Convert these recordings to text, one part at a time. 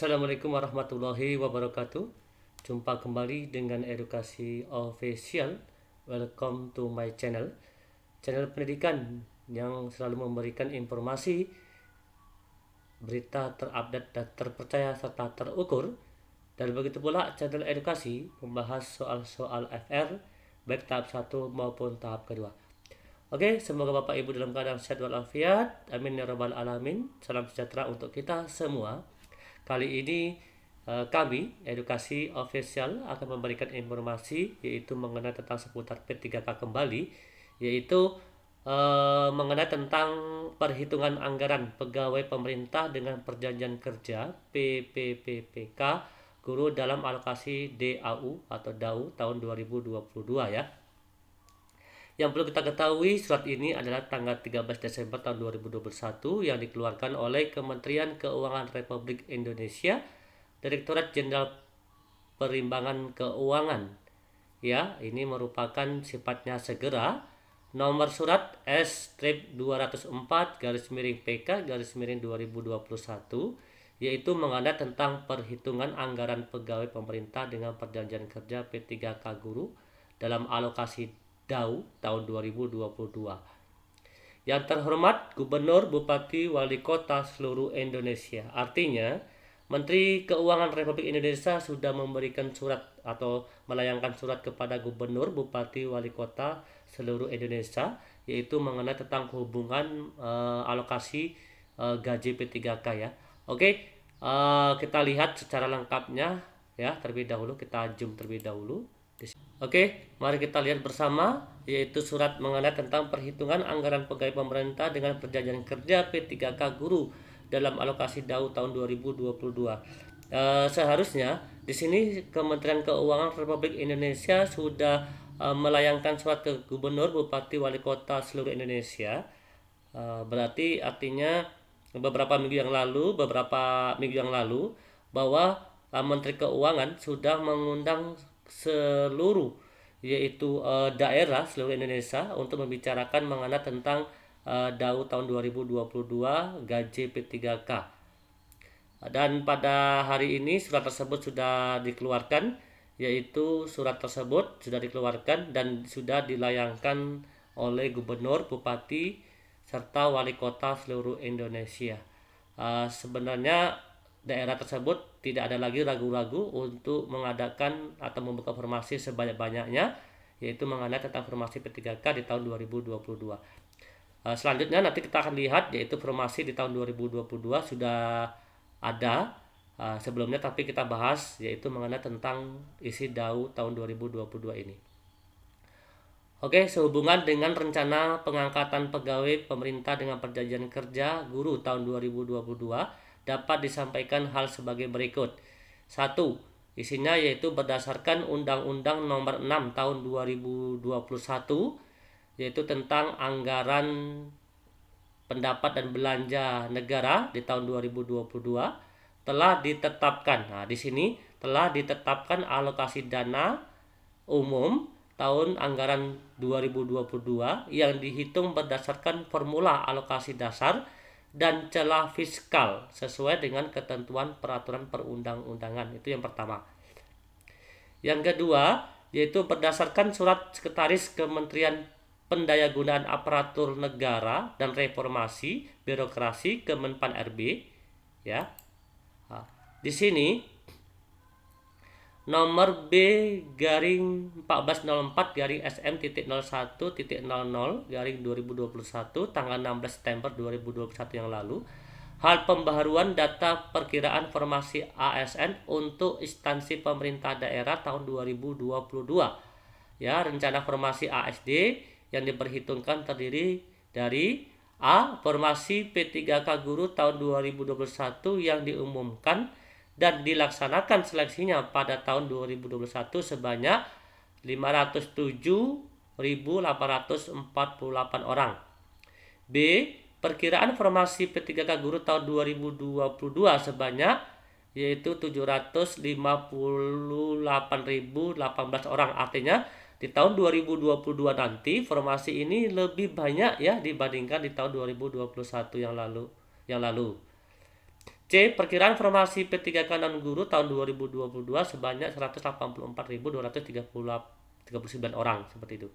Assalamualaikum warahmatullahi wabarakatuh. Jumpa kembali dengan Edukasi Official. Welcome to my channel. Channel pendidikan yang selalu memberikan informasi, berita terupdate dan terpercaya serta terukur. Dan begitu pula channel edukasi membahas soal-soal FR baik tahap 1 maupun tahap kedua. Oke, semoga Bapak Ibu dalam keadaan sehat walafiat. Amin ya rabbal alamin. Salam sejahtera untuk kita semua. Kali ini kami Edukasi Official akan memberikan informasi yaitu mengenai tentang seputar P3K kembali, yaitu mengenai tentang perhitungan anggaran pegawai pemerintah dengan perjanjian kerja PPPPK guru dalam alokasi DAU atau DAU tahun 2022 ya. Yang perlu kita ketahui, surat ini adalah tanggal 13 Desember tahun 2021 yang dikeluarkan oleh Kementerian Keuangan Republik Indonesia, Direktorat Jenderal Perimbangan Keuangan. Ya, ini merupakan sifatnya segera. Nomor surat S-204-PK-2021 yaitu mengenai tentang perhitungan anggaran pegawai pemerintah dengan perjanjian kerja P3K guru dalam alokasi DAU tahun 2022. Yang terhormat Gubernur, Bupati, Wali Kota seluruh Indonesia. Artinya, Menteri Keuangan Republik Indonesia sudah memberikan surat atau melayangkan surat kepada Gubernur, Bupati, Wali Kota seluruh Indonesia, yaitu mengenai tentang hubungan alokasi gaji P3K ya. Oke, kita lihat secara lengkapnya ya. Terlebih dahulu kita zoom terlebih dahulu. Oke, mari kita lihat bersama, yaitu surat mengenai tentang perhitungan anggaran pegawai pemerintah dengan perjanjian kerja P3K guru dalam alokasi DAU tahun 2022. Seharusnya di sini Kementerian Keuangan Republik Indonesia sudah melayangkan surat ke Gubernur, Bupati, Wali Kota seluruh Indonesia. Berarti artinya beberapa minggu yang lalu bahwa Menteri Keuangan sudah mengundang seluruh yaitu daerah seluruh Indonesia untuk membicarakan mengenai tentang DAU tahun 2022 gaji P3K. Dan pada hari ini surat tersebut sudah dikeluarkan, yaitu surat tersebut sudah dikeluarkan dan sudah dilayangkan oleh Gubernur, Bupati serta Wali Kota seluruh Indonesia. Sebenarnya daerah tersebut tidak ada lagi ragu-ragu untuk mengadakan atau membuka formasi sebanyak-banyaknya, yaitu mengenai tentang formasi P3K di tahun 2022. Selanjutnya nanti kita akan lihat yaitu formasi di tahun 2022 sudah ada sebelumnya, tapi kita bahas yaitu mengenai tentang isi DAU tahun 2022 ini. Oke, sehubungan dengan rencana pengangkatan pegawai pemerintah dengan perjanjian kerja guru tahun 2022 dapat disampaikan hal sebagai berikut. 1. Isinya yaitu berdasarkan Undang-Undang Nomor 6 Tahun 2021 yaitu tentang anggaran pendapat dan belanja negara di tahun 2022 telah ditetapkan. Nah, di sini telah ditetapkan alokasi dana umum tahun anggaran 2022 yang dihitung berdasarkan formula alokasi dasar dan celah fiskal sesuai dengan ketentuan peraturan perundang-undangan. Itu yang pertama. Yang kedua, yaitu berdasarkan surat Sekretaris Kementerian Pendayagunaan Aparatur Negara dan Reformasi Birokrasi Kemenpan RB ya. Nah, di sini nomor B-1404-SM.01.00/2021 tanggal 16 September 2021 yang lalu, hal pembaharuan data perkiraan formasi ASN untuk instansi pemerintah daerah tahun 2022. Ya, rencana formasi ASD yang diperhitungkan terdiri dari A. Formasi P3K guru tahun 2021 yang diumumkan dan dilaksanakan seleksinya pada tahun 2021 sebanyak 507.848 orang. B. Perkiraan formasi P3K guru tahun 2022 sebanyak yaitu 758.018 orang. Artinya di tahun 2022 nanti formasi ini lebih banyak ya dibandingkan di tahun 2021 yang lalu. C. Perkiraan formasi P3K non-guru tahun 2022 sebanyak 184.239 orang, seperti itu.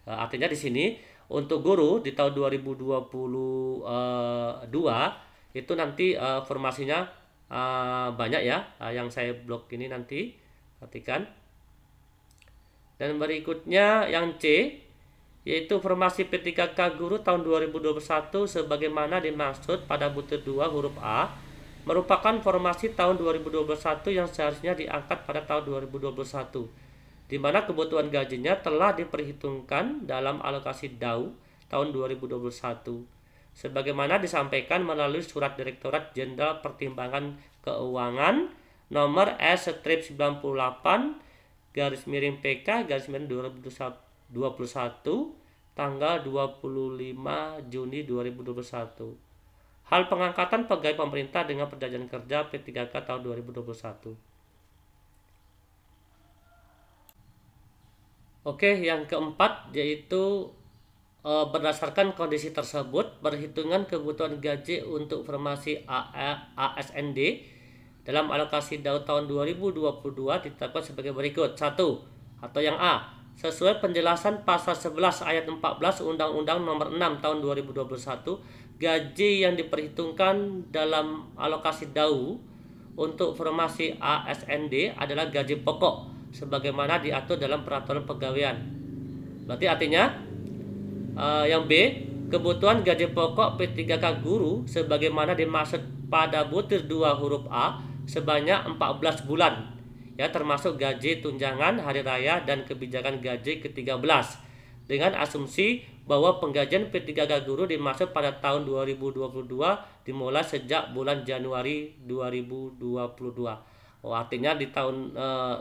Artinya di sini untuk guru di tahun 2022 itu nanti formasinya banyak ya, yang saya blok ini nanti perhatikan. Dan berikutnya yang C, yaitu formasi P3K guru tahun 2021 sebagaimana dimaksud pada butir 2 huruf A merupakan formasi tahun 2021 yang seharusnya diangkat pada tahun 2021, di mana kebutuhan gajinya telah diperhitungkan dalam alokasi DAU tahun 2021 sebagaimana disampaikan melalui surat Direktorat Jenderal Pertimbangan Keuangan nomor S/98/PK/2021 tanggal 25 Juni 2021. Hal pengangkatan pegawai pemerintah dengan perjanjian kerja P3K tahun 2021. Oke, yang keempat yaitu berdasarkan kondisi tersebut, perhitungan kebutuhan gaji untuk formasi ASND dalam alokasi DAU tahun 2022 ditetapkan sebagai berikut. 1. Atau yang A, sesuai penjelasan pasal 11 ayat 14 Undang-Undang Nomor 6 tahun 2021, gaji yang diperhitungkan dalam alokasi DAU untuk formasi ASND adalah gaji pokok sebagaimana diatur dalam peraturan pegawaian. Berarti artinya yang B, kebutuhan gaji pokok P3K guru sebagaimana dimaksud pada butir 2 huruf A sebanyak 14 bulan ya, termasuk gaji tunjangan hari raya dan kebijakan gaji ke-13 dengan asumsi bahwa penggajian P3K guru dimaksud pada tahun 2022 dimulai sejak bulan Januari 2022. Artinya di tahun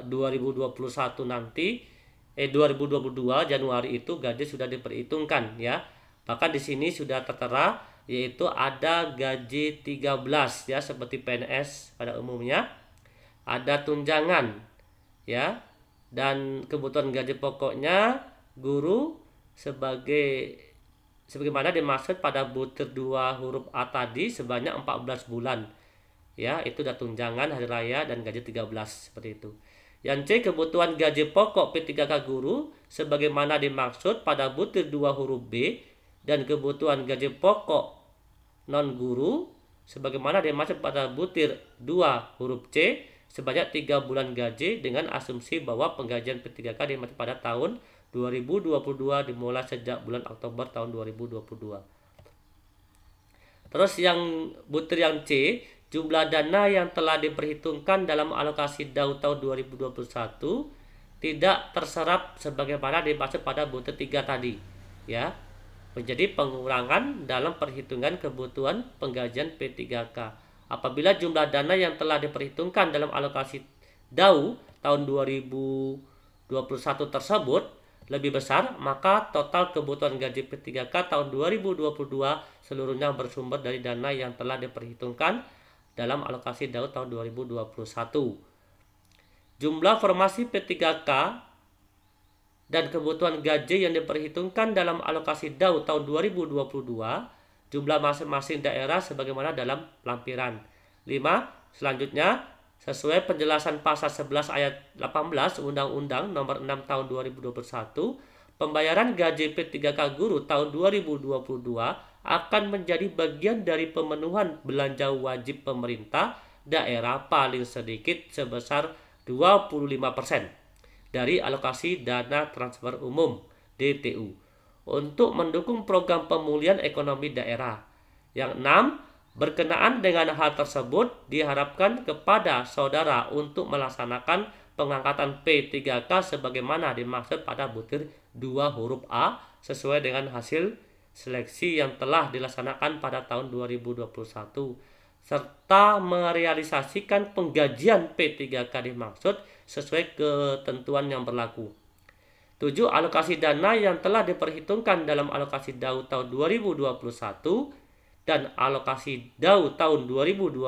2021 nanti 2022 Januari itu gaji sudah diperhitungkan ya. Bahkan di sini sudah tertera yaitu ada gaji 13 ya, seperti PNS pada umumnya. Ada tunjangan ya, dan kebutuhan gaji pokoknya guru sebagaimana dimaksud pada butir 2 huruf A tadi sebanyak 14 bulan ya, itu ada tunjangan hari raya dan gaji 13 seperti itu. Yang C, kebutuhan gaji pokok P3K guru sebagaimana dimaksud pada butir 2 huruf B dan kebutuhan gaji pokok non guru sebagaimana dimaksud pada butir 2 huruf C sebanyak 3 bulan gaji dengan asumsi bahwa penggajian P3K dimaksud pada tahun 2022 dimulai sejak bulan Oktober tahun 2022. Terus yang butir yang C, jumlah dana yang telah diperhitungkan dalam alokasi DAU tahun 2021 tidak terserap sebagaimana dimaksud pada butir 3 tadi ya, menjadi pengurangan dalam perhitungan kebutuhan penggajian P3K. Apabila jumlah dana yang telah diperhitungkan dalam alokasi DAU tahun 2021 tersebut lebih besar, maka total kebutuhan gaji P3K tahun 2022 seluruhnya bersumber dari dana yang telah diperhitungkan dalam alokasi DAU tahun 2021. Jumlah formasi P3K dan kebutuhan gaji yang diperhitungkan dalam alokasi DAU tahun 2022, jumlah masing-masing daerah sebagaimana dalam lampiran. 5. Selanjutnya, sesuai penjelasan pasal 11 ayat 18 Undang-Undang Nomor 6 tahun 2021, pembayaran gaji P3K guru tahun 2022 akan menjadi bagian dari pemenuhan belanja wajib pemerintah daerah paling sedikit sebesar 25% dari alokasi dana transfer umum DTU untuk mendukung program pemulihan ekonomi daerah. Yang 6, berkenaan dengan hal tersebut diharapkan kepada saudara untuk melaksanakan pengangkatan P3K sebagaimana dimaksud pada butir 2 huruf A sesuai dengan hasil seleksi yang telah dilaksanakan pada tahun 2021 serta merealisasikan penggajian P3K dimaksud sesuai ketentuan yang berlaku. 7. Alokasi dana yang telah diperhitungkan dalam alokasi DAU tahun 2021 dan alokasi DAU tahun 2022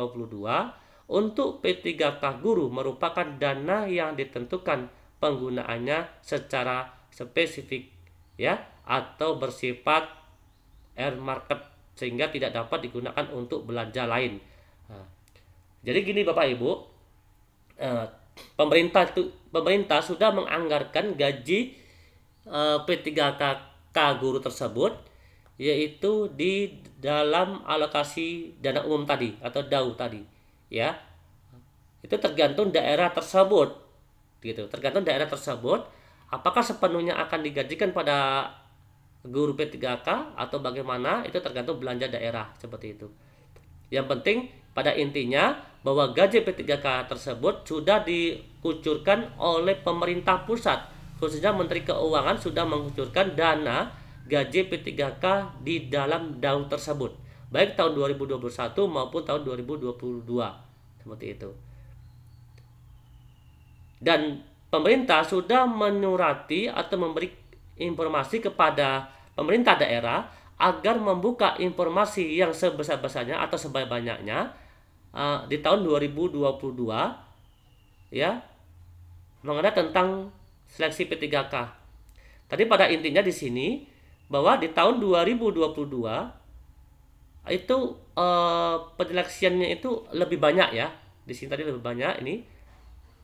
untuk P3K guru merupakan dana yang ditentukan penggunaannya secara spesifik ya, atau bersifat air market sehingga tidak dapat digunakan untuk belanja lain. Nah, Jadi gini Bapak Ibu, eh, pemerintah sudah menganggarkan gaji P3K guru tersebut, yaitu di dalam alokasi dana umum tadi atau DAU tadi, ya. Itu tergantung daerah tersebut, gitu. Tergantung daerah tersebut, apakah sepenuhnya akan digajikan pada guru P3K atau bagaimana, itu tergantung belanja daerah seperti itu. Yang penting pada intinya bahwa gaji P3K tersebut sudah dikucurkan oleh pemerintah pusat, khususnya Menteri Keuangan sudah mengucurkan dana gaji P3K di dalam DAU tersebut, baik tahun 2021 maupun tahun 2022 seperti itu. Dan pemerintah sudah menyurati atau memberi informasi kepada pemerintah daerah agar membuka informasi yang sebesar-besarnya atau sebanyak-banyaknya di tahun 2022, ya, mengenai tentang seleksi P3K. Tadi pada intinya di sini bahwa di tahun 2022 itu penyeleksiannya itu lebih banyak, ya. Di sini tadi lebih banyak ini.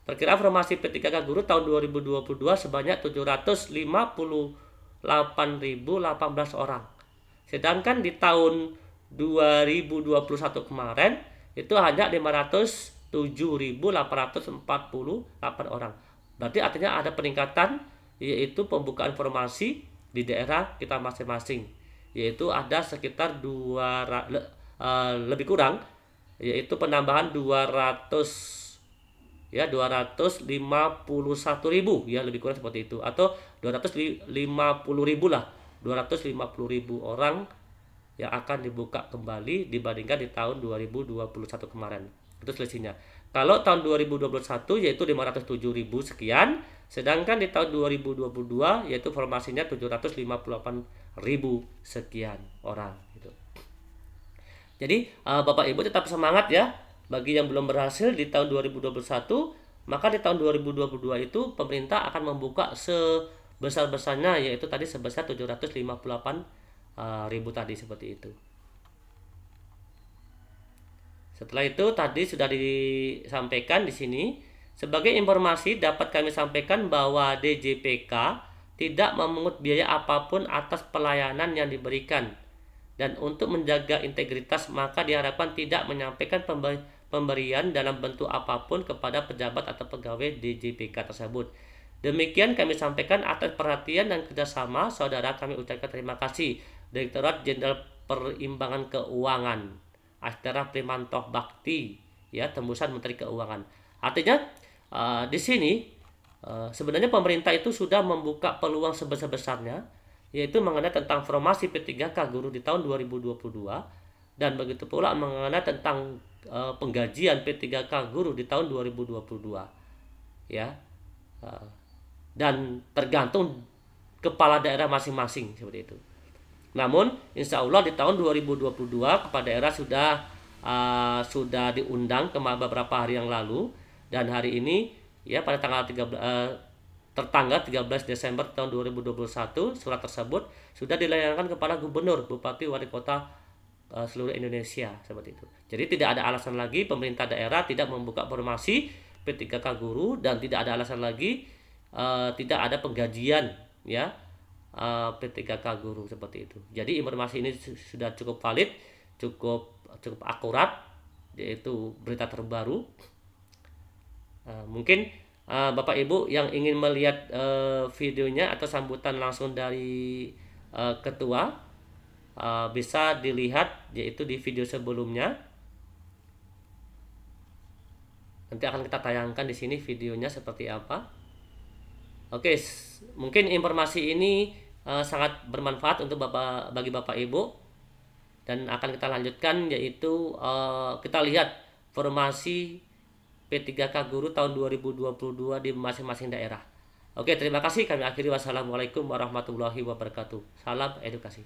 Perkiraan formasi P3K guru tahun 2022 sebanyak 758.018 orang. Sedangkan di tahun 2021 kemarin itu hanya 507.848 orang. Berarti artinya ada peningkatan, yaitu pembukaan formasi di daerah kita masing-masing, yaitu ada sekitar lebih kurang, yaitu penambahan 251.000, ya, lebih kurang seperti itu, atau 250.000 lah, 250.000 orang yang akan dibuka kembali dibandingkan di tahun 2021 kemarin. Itu selisihnya. Kalau tahun 2021 yaitu 507.000 sekian, sedangkan di tahun 2022 yaitu formasinya 758.000 sekian orang gitu. Jadi Bapak Ibu tetap semangat, ya. Bagi yang belum berhasil di tahun 2021, maka di tahun 2022 itu pemerintah akan membuka sebesar-besarnya, yaitu tadi sebesar 758.000 tadi, seperti itu. Setelah itu tadi sudah disampaikan di sini. Sebagai informasi dapat kami sampaikan bahwa DJPK tidak memungut biaya apapun atas pelayanan yang diberikan. Dan untuk menjaga integritas maka diharapkan tidak menyampaikan pemberian dalam bentuk apapun kepada pejabat atau pegawai DJPK tersebut. Demikian kami sampaikan atas perhatian dan kerjasama saudara. Kami ucapkan terima kasih. Direktorat Jenderal Perimbangan Keuangan, Astera Primantoh Bakti, ya, tembusan Menteri Keuangan. Artinya di sini sebenarnya pemerintah itu sudah membuka peluang sebesar-besarnya, yaitu mengenai tentang formasi P3K guru di tahun 2022, dan begitu pula mengenai tentang penggajian P3K guru di tahun 2022, ya, dan tergantung kepala daerah masing-masing seperti itu. Namun insya Allah di tahun 2022 kepala daerah sudah diundang ke beberapa hari yang lalu, dan hari ini, ya, pada tertanggal 13 Desember tahun 2021 surat tersebut sudah dilayangkan kepada gubernur, bupati, wali kota seluruh Indonesia seperti itu. Jadi tidak ada alasan lagi pemerintah daerah tidak membuka formasi P3K guru, dan tidak ada alasan lagi tidak ada penggajian, ya, P3K guru seperti itu. Jadi informasi ini sudah cukup valid, cukup akurat, yaitu berita terbaru. Mungkin Bapak Ibu yang ingin melihat videonya atau sambutan langsung dari ketua bisa dilihat, yaitu di video sebelumnya. Nanti akan kita tayangkan di sini videonya seperti apa. Oke, mungkin informasi ini sangat bermanfaat untuk bagi Bapak Ibu, dan akan kita lanjutkan, yaitu kita lihat formasi P3K guru tahun 2022 di masing-masing daerah. Oke, terima kasih. Kami akhiri. Wassalamualaikum warahmatullahi wabarakatuh. Salam edukasi.